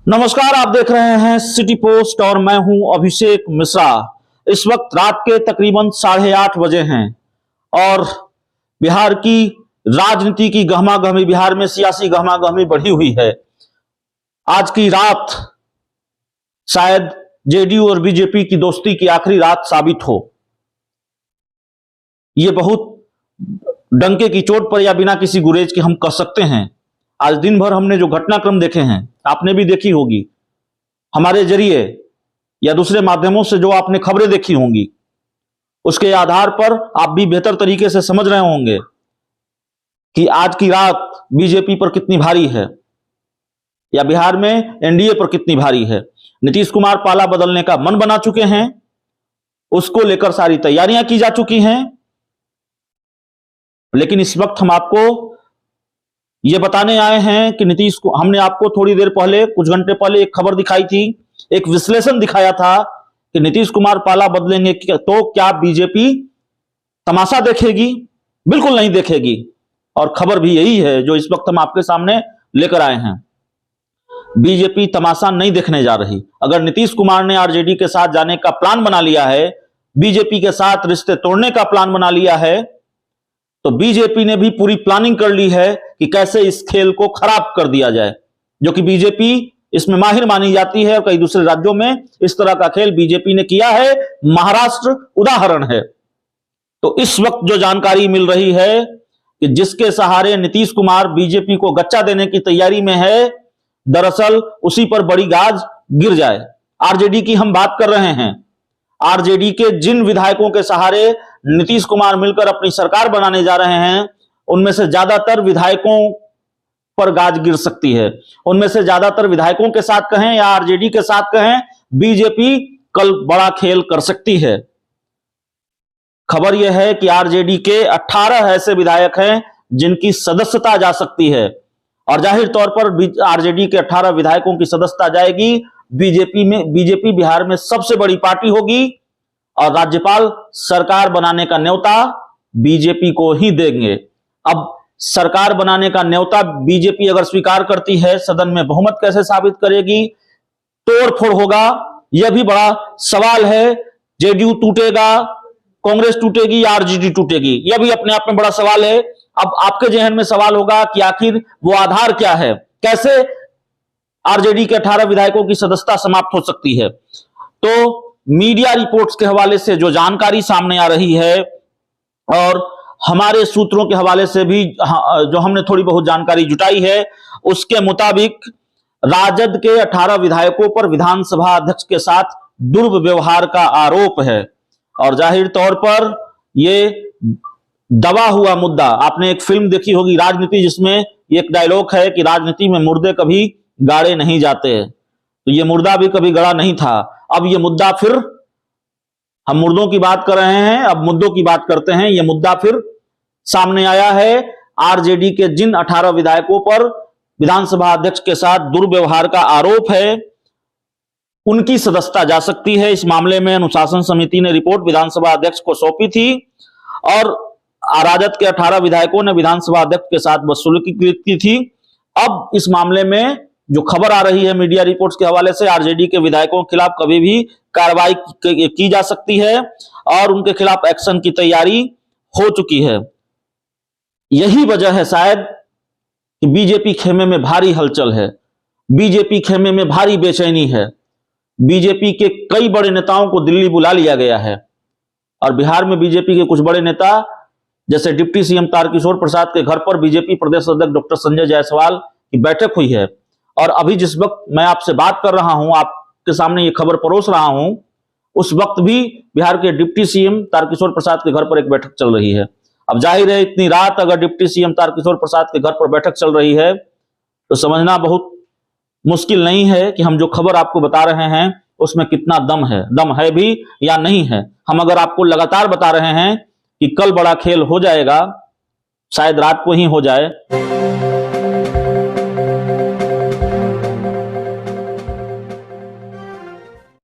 नमस्कार, आप देख रहे हैं सिटी पोस्ट और मैं हूं अभिषेक मिश्रा। इस वक्त रात के तकरीबन 8:30 बजे हैं और बिहार की राजनीति की गहमागहमी, बिहार में सियासी गहमागहमी बढ़ी हुई है। आज की रात शायद जेडीयू और बीजेपी की दोस्ती की आखिरी रात साबित हो। ये बहुत डंके की चोट पर या बिना किसी गुरेज के हम कह सकते हैं। आज दिन भर हमने जो घटनाक्रम देखे हैं, आपने भी देखी होगी, हमारे जरिए या दूसरे माध्यमों से जो आपने खबरें देखी होंगी, उसके आधार पर आप भी बेहतर तरीके से समझ रहे होंगे कि आज की रात बीजेपी पर कितनी भारी है या बिहार में एनडीए पर कितनी भारी है। नीतीश कुमार पाला बदलने का मन बना चुके हैं, उसको लेकर सारी तैयारियां की जा चुकी हैं। लेकिन इस वक्त हम आपको ये बताने आए हैं कि नीतीश को, हमने आपको थोड़ी देर पहले, कुछ घंटे पहले एक खबर दिखाई थी, एक विश्लेषण दिखाया था कि नीतीश कुमार पाला बदलेंगे तो क्या बीजेपी तमाशा देखेगी? बिल्कुल नहीं देखेगी। और खबर भी यही है जो इस वक्त हम आपके सामने लेकर आए हैं। बीजेपी तमाशा नहीं देखने जा रही। अगर नीतीश कुमार ने आरजेडी के साथ जाने का प्लान बना लिया है, बीजेपी के साथ रिश्ते तोड़ने का प्लान बना लिया है, तो बीजेपी ने भी पूरी प्लानिंग कर ली है कि कैसे इस खेल को खराब कर दिया जाए, जो कि बीजेपी इसमें माहिर मानी जाती है। और कई दूसरे राज्यों में इस तरह का खेल बीजेपी ने किया है। महाराष्ट्र उदाहरण है। तो इस वक्त जो जानकारी मिल रही है कि जिसके सहारे नीतीश कुमार बीजेपी को गच्चा देने की तैयारी में है, दरअसल उसी पर बड़ी गाज गिर जाए। आरजेडी की हम बात कर रहे हैं। आरजेडी के जिन विधायकों के सहारे नीतीश कुमार मिलकर अपनी सरकार बनाने जा रहे हैं, उनमें से ज्यादातर विधायकों पर गाज गिर सकती है। उनमें से ज्यादातर विधायकों के साथ कहें या आरजेडी के साथ कहें, बीजेपी कल बड़ा खेल कर सकती है। खबर यह है कि आरजेडी के 18 ऐसे विधायक हैं जिनकी सदस्यता जा सकती है। और जाहिर तौर पर आरजेडी के 18 विधायकों की सदस्यता जाएगी। बीजेपी बिहार में सबसे बड़ी पार्टी होगी और राज्यपाल सरकार बनाने का न्योता बीजेपी को ही देंगे। अब सरकार बनाने का न्योता बीजेपी अगर स्वीकार करती है, सदन में बहुमत कैसे साबित करेगी? तोड़फोड़ होगा, यह भी बड़ा सवाल है। जेडीयू टूटेगा, कांग्रेस टूटेगी या आरजेडी टूटेगी, यह भी अपने आप में बड़ा सवाल है। अब आपके जहन में सवाल होगा कि आखिर वो आधार क्या है, कैसे आरजेडी के 18 विधायकों की सदस्यता समाप्त हो सकती है। तो मीडिया रिपोर्ट्स के हवाले से जो जानकारी सामने आ रही है और हमारे सूत्रों के हवाले से भी जो हमने थोड़ी बहुत जानकारी जुटाई है, उसके मुताबिक राजद के 18 विधायकों पर विधानसभा अध्यक्ष के साथ दुर्व्यवहार का आरोप है। और जाहिर तौर पर यह दबा हुआ मुद्दा, आपने एक फिल्म देखी होगी राजनीति, जिसमें एक डायलॉग है कि राजनीति में मुर्दे कभी गाड़े नहीं जाते। तो यह मुर्दा भी कभी गड़ा नहीं था। अब यह मुद्दा फिर, हम मुर्दों की बात कर रहे हैं, अब मुद्दों की बात करते हैं। यह मुद्दा फिर सामने आया है। आरजेडी के जिन 18 विधायकों पर विधानसभा अध्यक्ष के साथ दुर्व्यवहार का आरोप है, उनकी सदस्यता जा सकती है। इस मामले में अनुशासन समिति ने रिपोर्ट विधानसभा अध्यक्ष को सौंपी थी और राजद के 18 विधायकों ने विधानसभा अध्यक्ष के साथ बदसलूकी की थी। अब इस मामले में जो खबर आ रही है मीडिया रिपोर्ट्स के हवाले से, आरजेडी के विधायकों के खिलाफ कभी भी कार्रवाई की जा सकती है और उनके खिलाफ एक्शन की तैयारी हो चुकी है। यही वजह है शायद कि बीजेपी खेमे में भारी हलचल है, बीजेपी खेमे में भारी बेचैनी है। बीजेपी के कई बड़े नेताओं को दिल्ली बुला लिया गया है और बिहार में बीजेपी के कुछ बड़े नेता, जैसे डिप्टी सीएम तारकिशोर प्रसाद के घर पर बीजेपी प्रदेश अध्यक्ष डॉक्टर संजय जायसवाल की बैठक हुई है। और अभी जिस वक्त मैं आपसे बात कर रहा हूं, आपके सामने ये खबर परोस रहा हूं, उस वक्त भी बिहार के डिप्टी सीएम तारकिशोर प्रसाद के घर पर एक बैठक चल रही है। अब जाहिर है, इतनी रात अगर डिप्टी सीएम तारकिशोर प्रसाद के घर पर बैठक चल रही है तो समझना बहुत मुश्किल नहीं है कि हम जो खबर आपको बता रहे हैं उसमें कितना दम है भी या नहीं है। हम अगर आपको लगातार बता रहे हैं कि कल बड़ा खेल हो जाएगा, शायद रात को ही हो जाए।